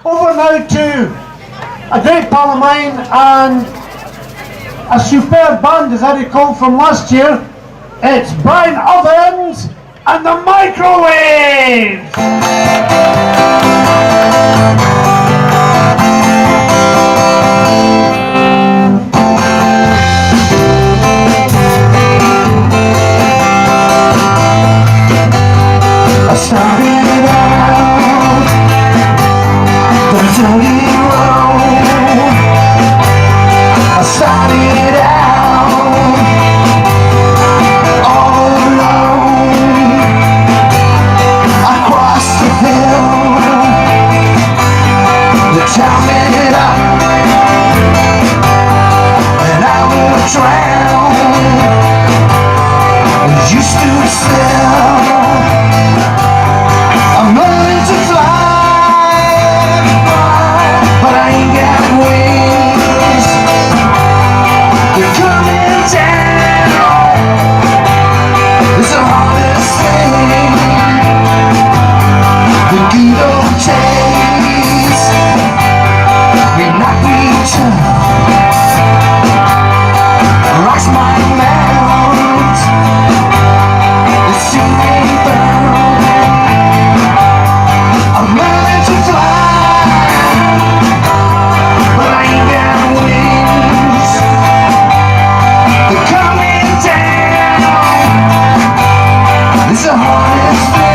over now to a great pal of mine and a superb band, as I recall from last year. It's Brian Ovens and the Microwaves! I started out the dirty road. I started out all alone. I crossed the hill, the town made up, and I would drown. You stood still. I'm learning to fly, but I ain't got wings. They're coming down. It's the hardest thing. The good old days, we knock me down. Rocks my mount. It's too late burn. I'm learning to fly, but I ain't got wings. They're coming down. It's the hardest thing.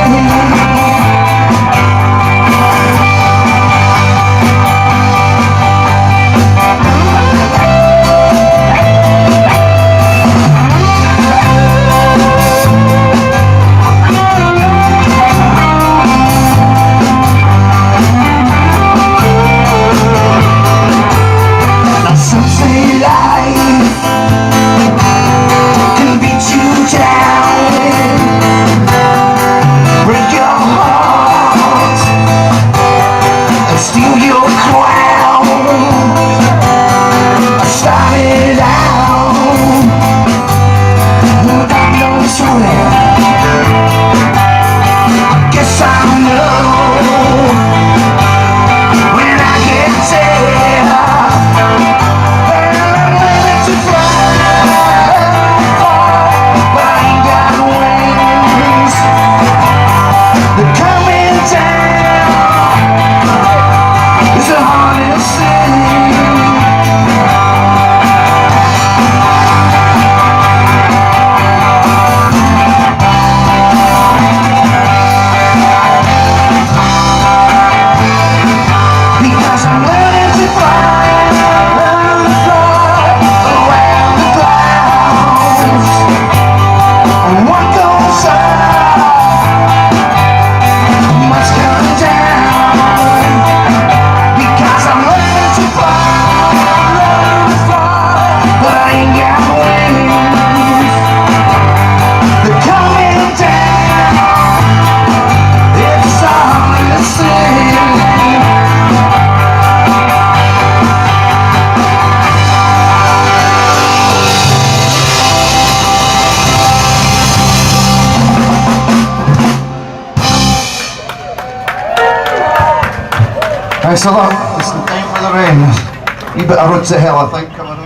Thanks a lot. It's the time for the rain. A wee bit of Road to Hell, I think, coming on.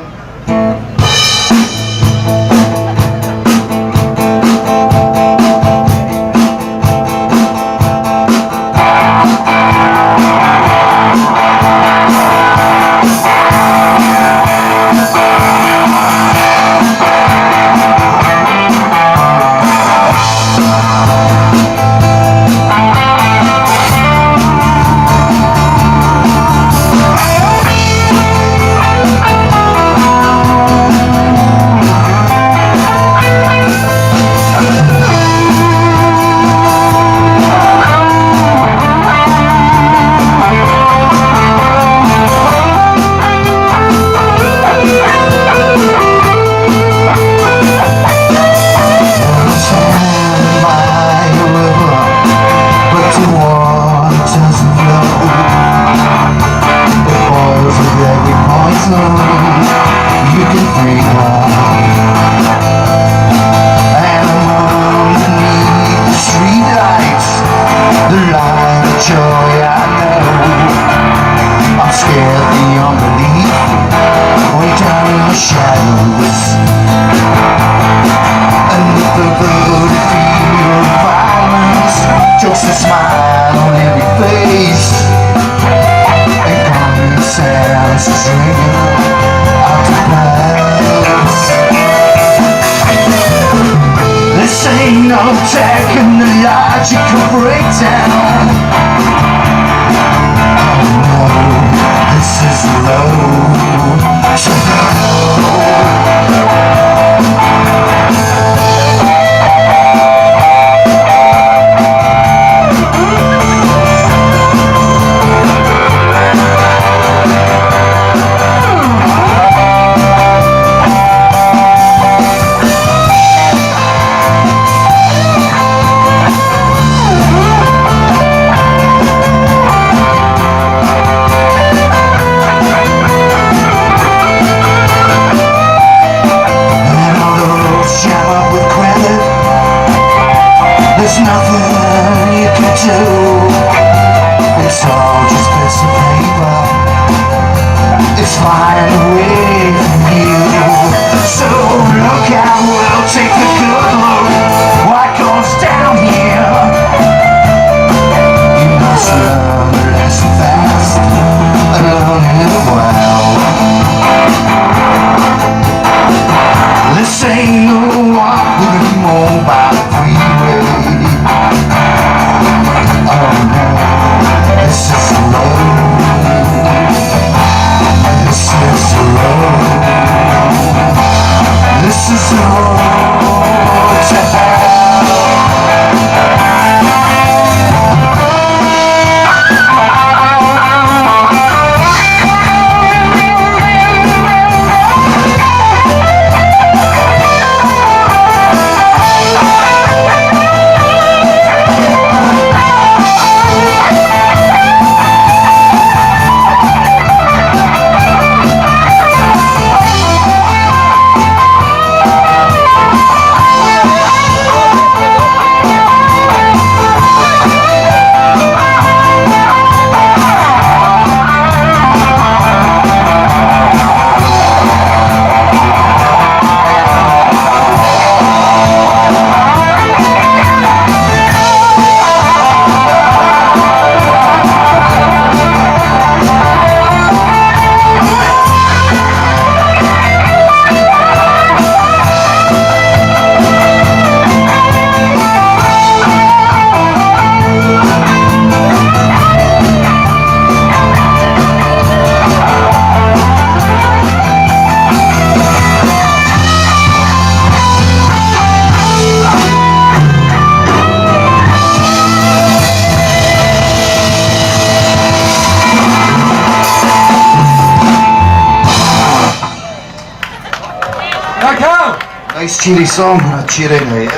the shadows, and with the bloody fear of violence, just a smile on every face, and common sounds is ringing out the past. This ain't no taking the logical breakdown. Oh no, this is the road to hell. There's nothing you can do. It's all just bits of paper. It's flying away from you. So look out, we'll take a good look what goes down here. You must learn the lesson fast and learn it well. This ain't no walk mobile freeway. Oh no, this is the road. This is the road. This is the road to hell. Nice cheery song on a cheery night,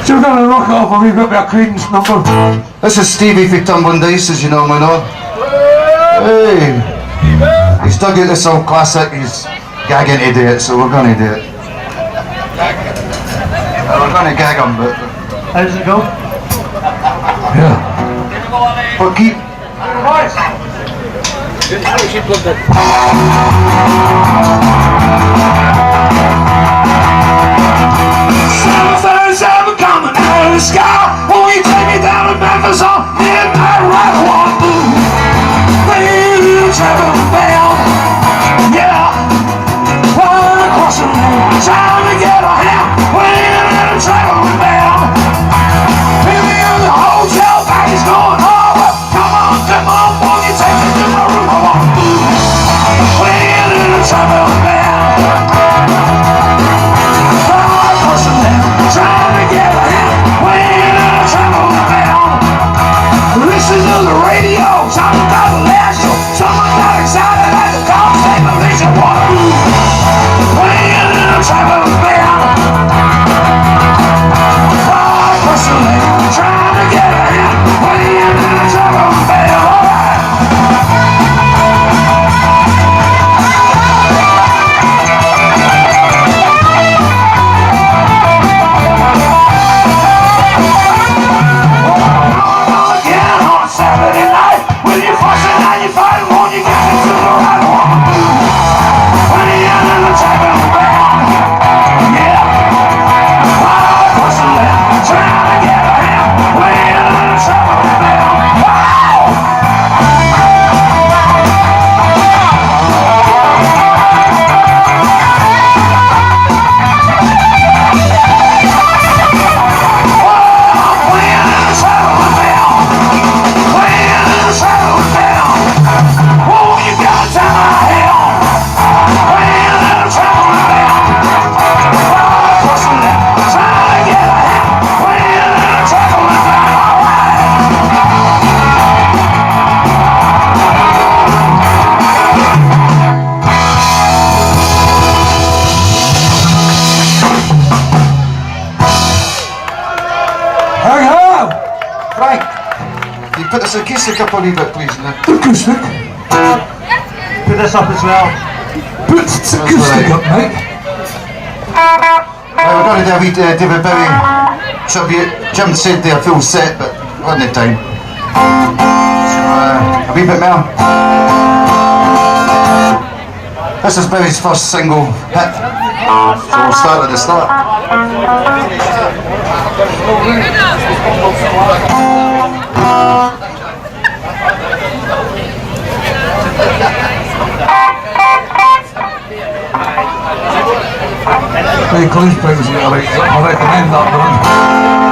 So we're going to rock it off a wee bit with a Creedence number. This is Stevie for Tumbling Dice, as you normally know. Hey! He's dug out this old classic, he's gagging to do it, so we're going to do it. We're going to gag him, but... How does it go? Yeah. But keep... Something's ever coming out of the sky. Won't you take me down to Memphis on midnight ride one blue? Baby, travel bell. Yeah. Run across the room, trying to get a hand. Waiting in a traveling bell. Baby, in the hotel, back is going home. Come on, won't you take me to my room? I want blue. Waiting in a traveling bell. Trying to get ahead, waiting in a traveling bell. Listen to the radio, talking about the last show. Someone got excited at the conversation, they should want to move. Waiting in a traveling bell. Personally, trying to get ahead, waiting in a traveling bell. Saturday night, when you're fussing and you're fighting, won't you get into the right one? put this acoustic up a wee bit, please. Acoustic? Put this up as well. Put acoustic up, mate. Right, we're going to do a wee David Bowie tribute. Jim said they're full set, but we're not time. So, a wee bit more. This is Bowie's first single hit, so we'll start at the start. Hey, Collins brings it, I recommend that one.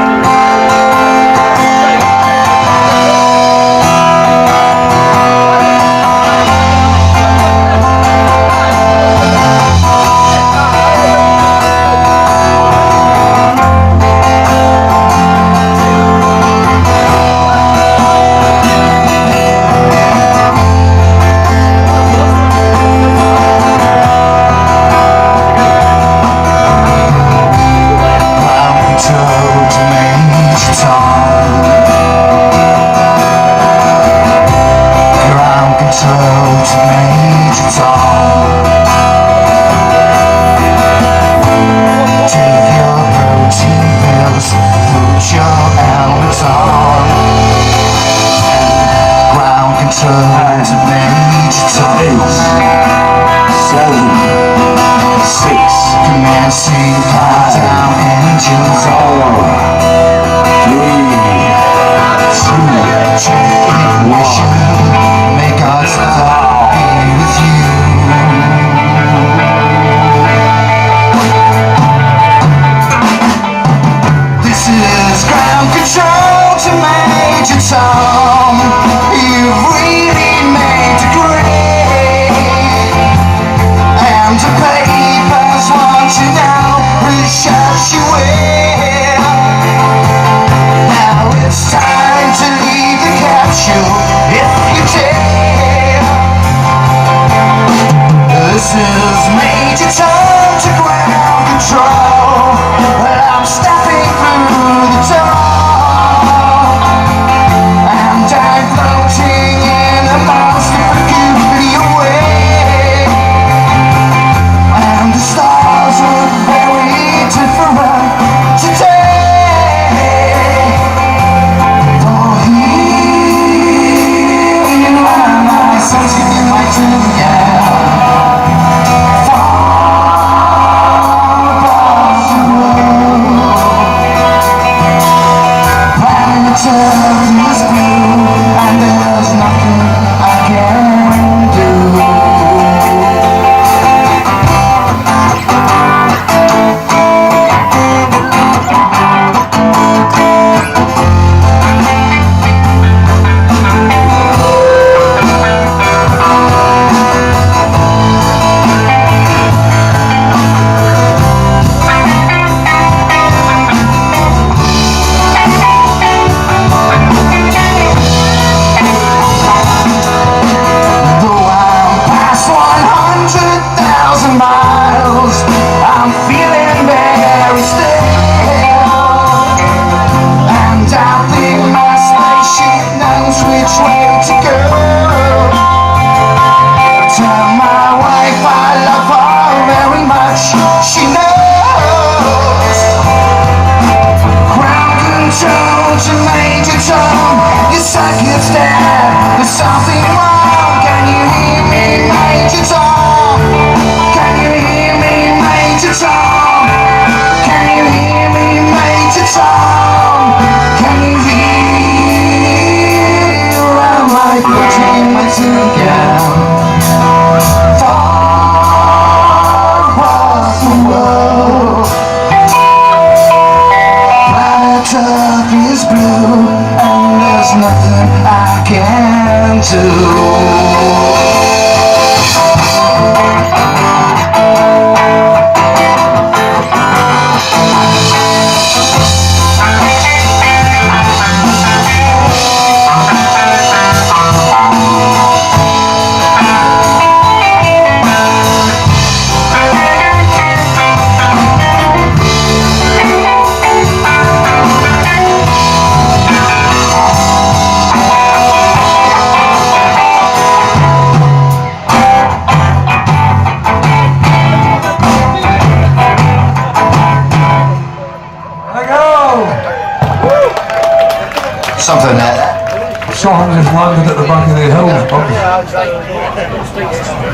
Something like that. Songs has landed at the back of the hill, Bob.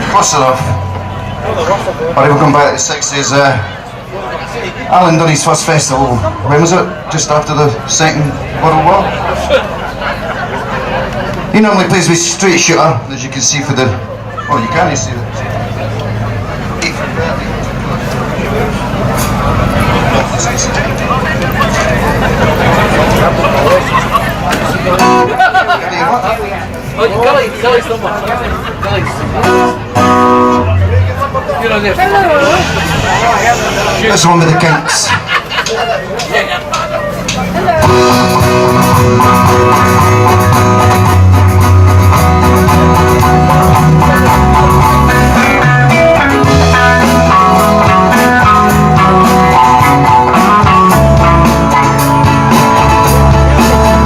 Close enough. Alright, we're going back to the 60s. Alan done his first festival. When was it? Just after the Second World War? He normally plays with Straight Shooter, as you can see for the... Oh, you can't see it. Gully's number. Gully's. You're on there. This one with the Kinks.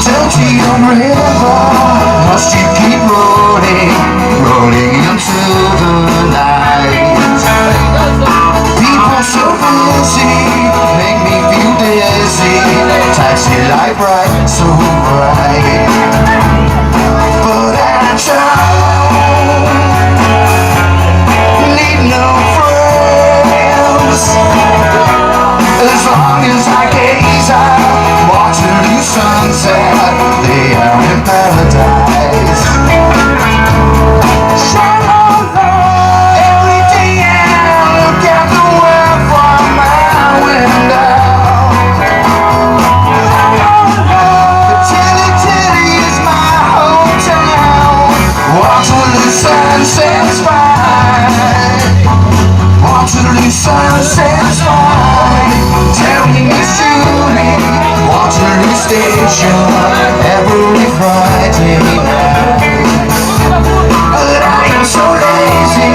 Tiltium River, must you keep rolling, rolling into the night. People so busy, make me feel dizzy. Taxi light bright, so bright. But I don't need no friends. As long as I gaze out, Waterloo sunset, they are in paradise. Every day I look at the world from my window. The Tilly is my hometown. Waterloo sunset's fine. Waterloo sunset's fine. Tell me, Miss Julie, Waterloo Station every Friday night. But I am so lazy,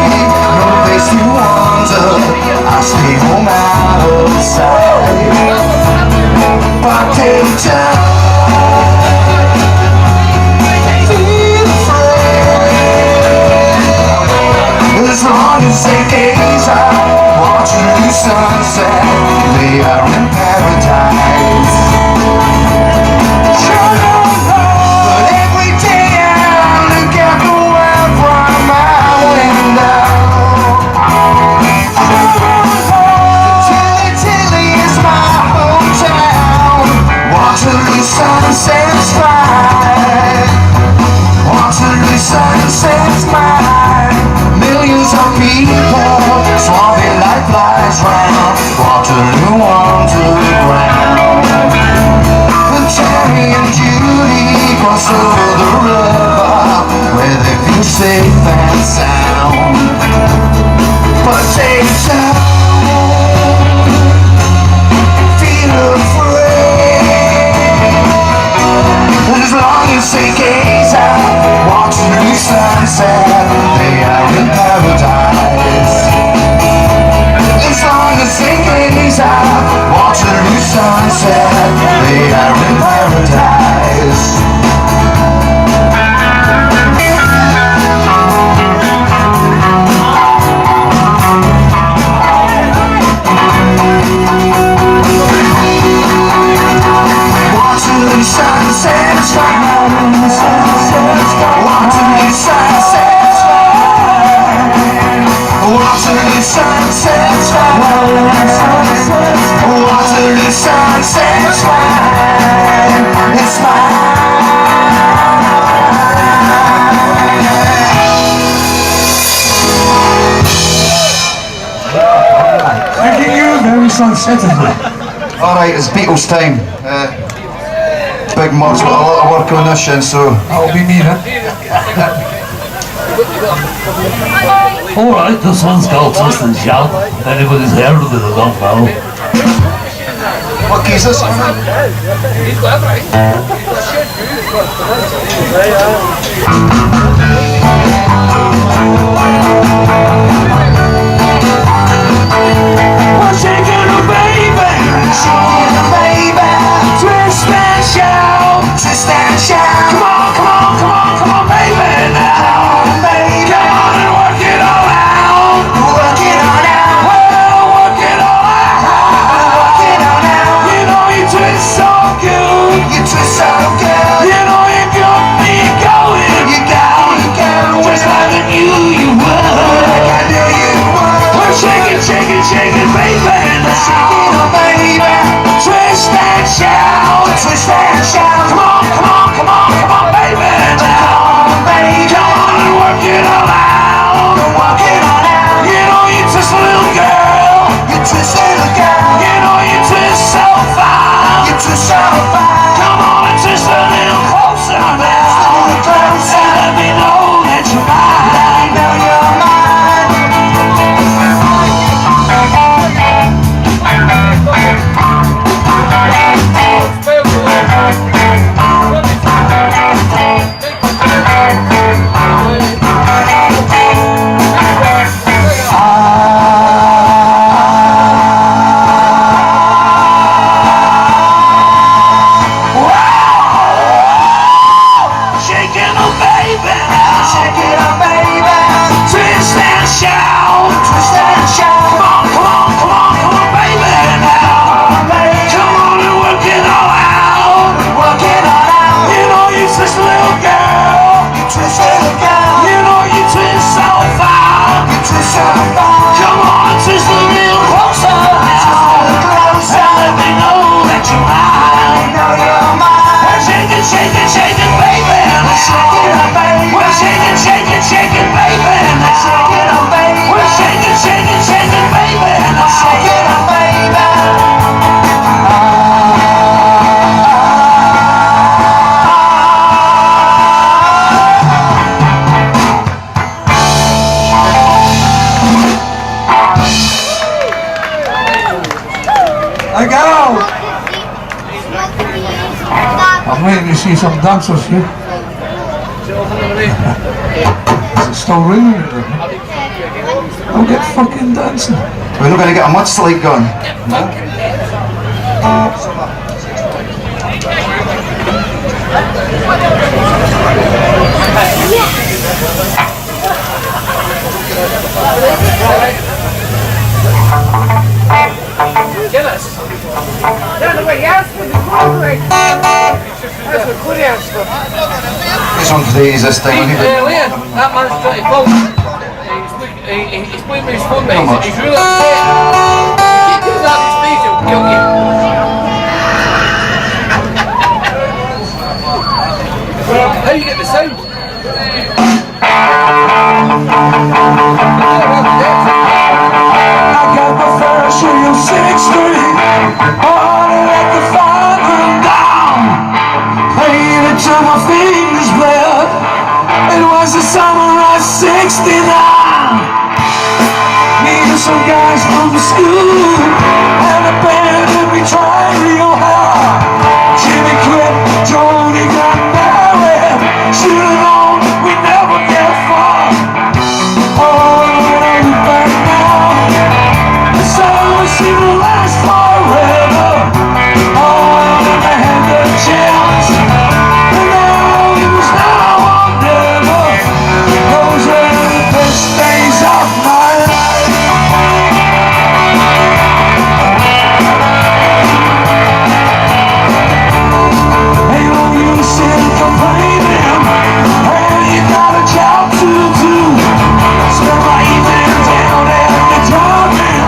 no place to wander. I stay home out of sight. But take time, feel afraid. As long as they gaze out, Waterloo sunset, they are in paradise. But every day I look at the world from my window. The Tilly is my hometown. Waterloo sunset's fine. Waterloo sunset's mine. Millions of people swarming like flies round Waterloo Underground. But Terry and Judy cross over the river where they feel safe and sound. But take time, feel afraid. As long as they gaze out, Waterloo sunset, they are in paradise. As long as they gaze out, Waterloo sunset, they are in paradise. Waterloo sunset's fine. Waterloo sunset's fine. Waterloo sunset's fine. Waterloo sunset's fine. It's fine. Thank you, very sunsettingly. Alright, it's Beatles time. Big Mud's got a lot of work on this, and so That'll be me then. Alright, this one's called Twist and Shout. If anybody's heard of it, I don't know. what key is this? Shaking a baby, shaking a baby, twist and shout, twist and shout. Come on, come on, come on, come on, baby now, baby. Come on and work it all out, work it all out. Well, work it all out, work it all out. You know you twist so good, you twist so good. You know shaking, shaking, shaking, baby. Let's shake it up, baby. We're shaking, shaking, shaking, baby. Let's shake it up, baby. We're shaking, shaking, shaking, baby. Let's shake it up, baby. Hey, get out! I'm waiting to see some dancers here. Is it still ringing? I'll get fucking dancing. We're not going to get a mudslide gun. This one's the easiest thing. Liam, that man's trying to phone. He's playing with his phone, mate. He's really upset. If you keep doing that in his face, he'll kill you. How do you get the sound? I got my first real 6 Street. Wanted at the fire down. Played it till my fingers bled. It was the summer of '69. Needed some guys from the school and a band that we tried real hard. Jimmy quit, Joni got married. Should've known we'd never get far. Oh, when I look back now, the summer seemed to last forever. Oh, I never had the chance, and now it was now or never. Those were the best days of my life. Ain't no use in complaining, and you got a job to do. Spend my evening down at the drive-in,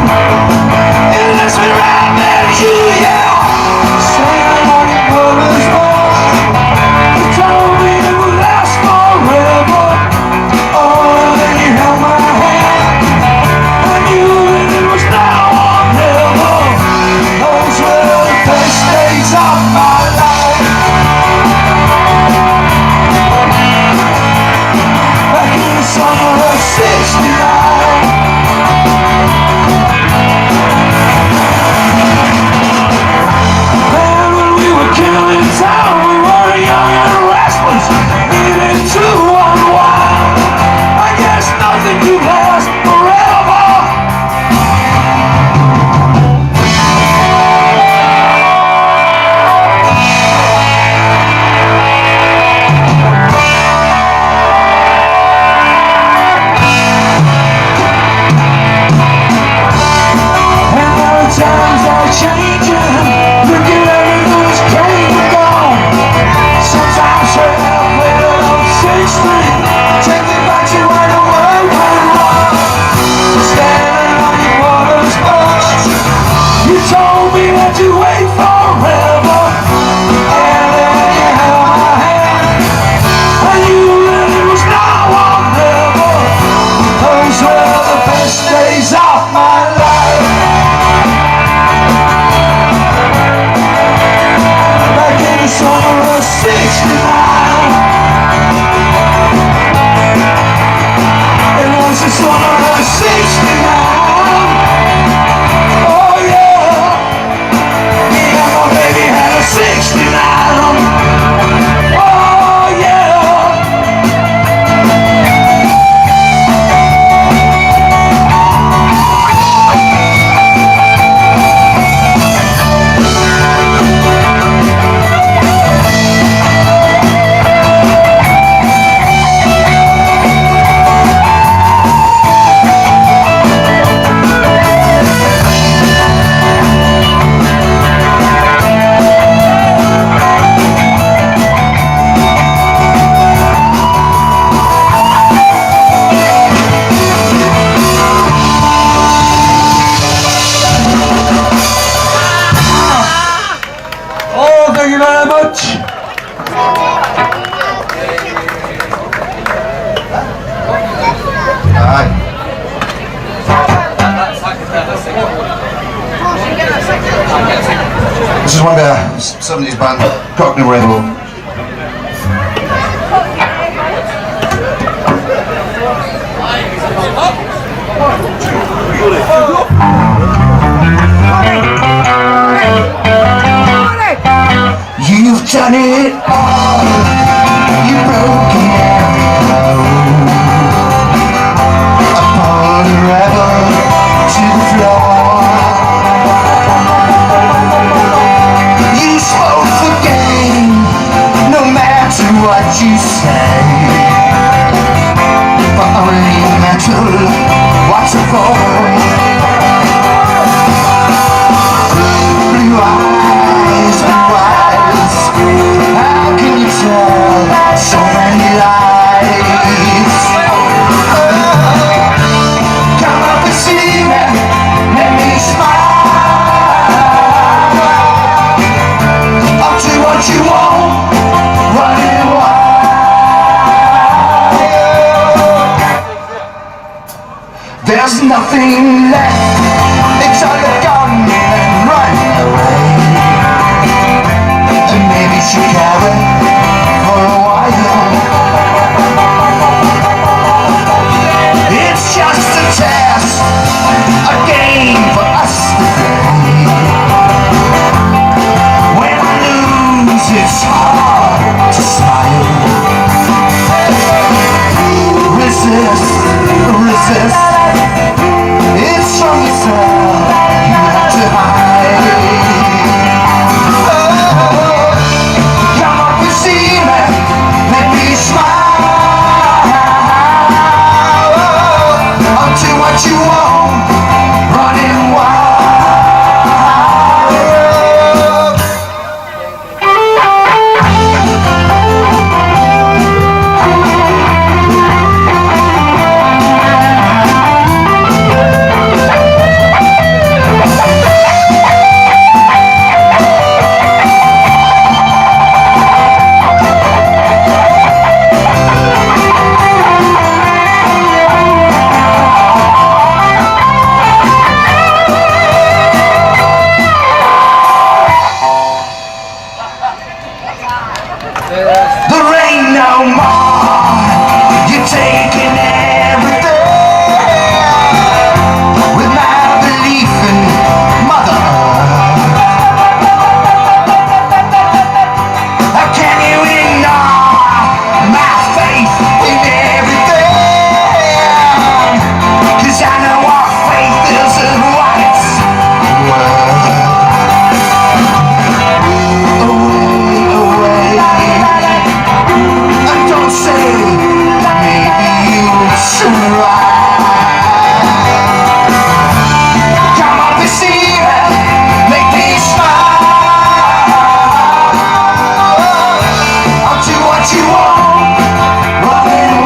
and that's when I met you, yeah. Saying on your brother's boss, you told me it would last forever. Oh, then you held my hand, I knew that it was now or never. Those were the best days of my life. Back in the summer of '69. Man, when we were killing time, we were young and restless, needed to unwind. I guess nothing could last forever. And there are times are changing, thinking everything's came and gone. Sometimes I play it on 6th Street, take me back to where the world went wrong. Standing on your mother's porch, you told me that you wait forever. And then you held my hand, I knew that it was now or never. Those were the best days of my life. Back in the summer of '69. It was the summer of '69. Oh yeah. Me and my baby had a '69. Oh yeah. one by a 70s band, Cockney Rebel. You've done it all, you've broken every code. Upon a rebel to the floor. You spoke the game, no matter what you say. But only metal, what's it for? Blue eyes, blue eyes, how can you tell so many lies? Come up and see me, let me smile. I'll do what you want, running wild. There's nothing left, it's all gone and run away. And maybe she carry for a while. It's just a test, a game for us to play. When I lose, it's hard to smile. Resist, resist. It's from yourself you have to hide. Come up and see me, let me smile. I'll do what you want, running wild. There ain't no more, you're taking everything. With my belief in Mother Earth, how can you ignore my faith in everything? 'Cause I know our faith is in what it's worth. Don't say, maybe you should ride. Come up and see me, make me smile. I'll do what you want, running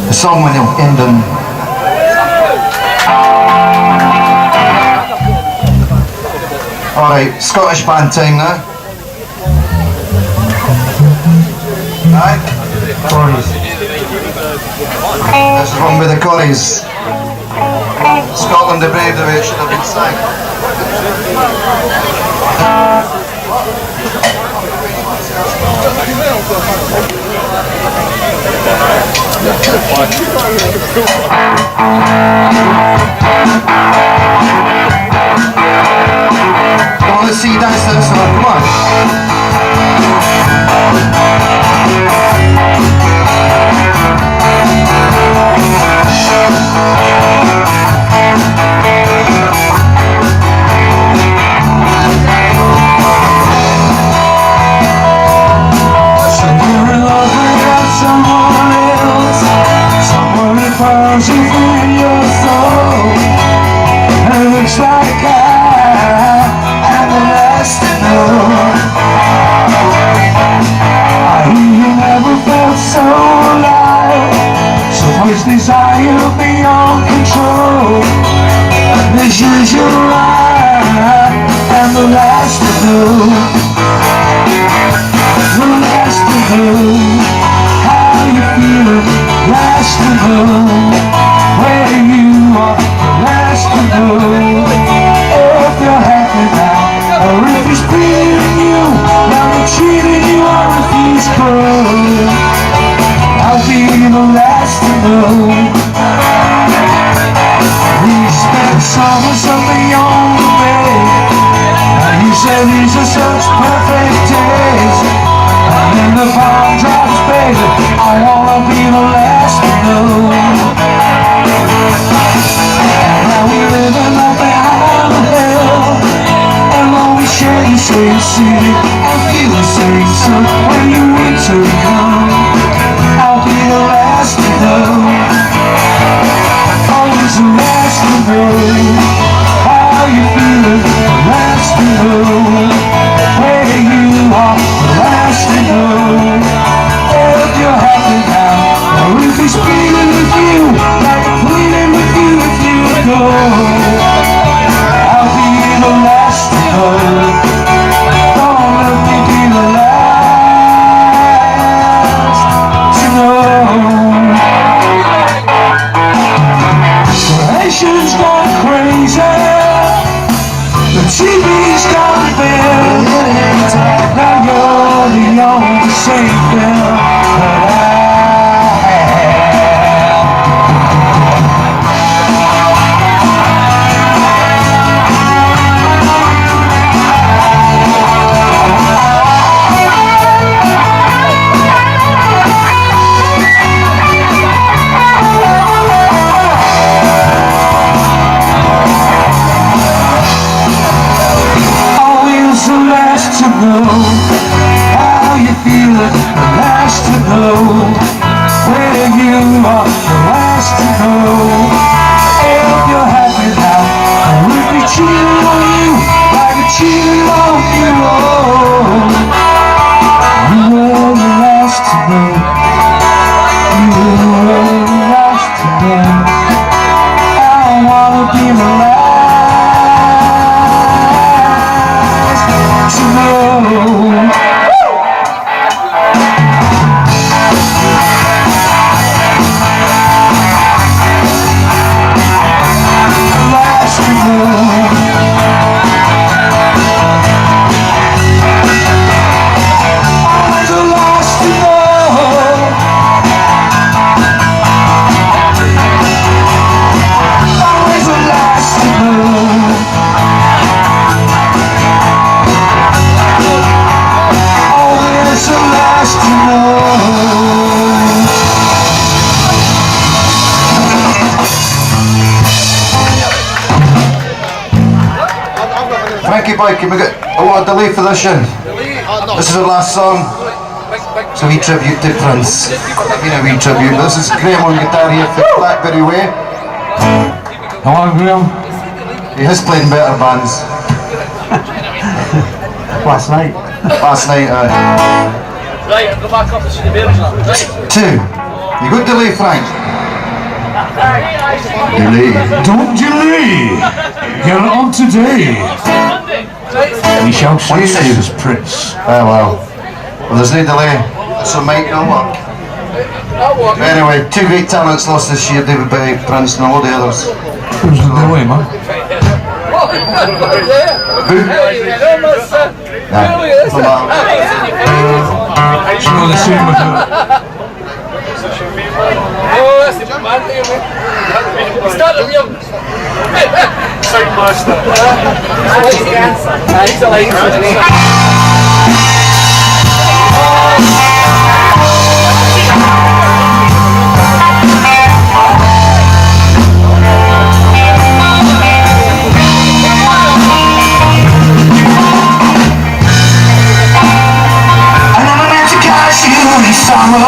the song when you'll end in. Alright, Scottish band time now. Right? Corries. This is one with the Corries. Scotland the brave, the way it should have been sang. Come on, let's see you dance to this one, come on. frozen in your soul. It looks like I am the last to know. I hear you never felt so alive, so much desire beyond control. This is your life, and the last to know. The last to know how you feel, last to know where you are, last to know if you're happy now, or if he's beating you, now he's cheating you, or if he's cold. I'll be the last to know. We spent summers on the only way, and you said these are such perfect days. And in the palm drops, baby, I wanna be the last to know. And now we living up behind the hill, and when we share the same city, I feel the same sun. When you winter come, I'll be the last to know. Always the last to know how you feeling, the last to know where you are, the last to know if you're happy now, or if he's feeling with you, like pleading with you if you go. I'll be the last to know. Don't let me be the last to know. Nation's gone crazy, the TV's gone big. Now you're the only safe girl that I have. Always the last to know how you feel it, the last to know where you are, the last to know if you're happy now, or if we cheated on you like we cheated on you. You were the last to know. You were the last to know. I wanna be the last to know. Frankie boy, can we get a lot of delay for this one? This is our last song. It's a wee tribute to Prince. I mean a wee tribute. This is Graham on guitar here for Blackberry Way. Hello, Graham. He has played in better bands. Last night. Last night, Right, I'll go back up to see the bears now. Right. 2. You got delay, Frank? Delay. Don't delay. Get it on today. We shall What do you see say? this Prince. Oh well. Well, there's no delay. So might not work. Anyway, 2 great talents lost this year, David Bowie, Prince and a load of others. Who's the delay, man? Who? Nah, no matter. It's not the same with it. Oh, that's the man thing, mate. Start them young. Sound master. He's a light. Summer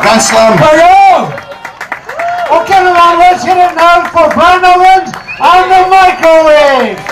Grand Slam. Okay, everyone, let's hit it now for Brian Owens and the Microwave.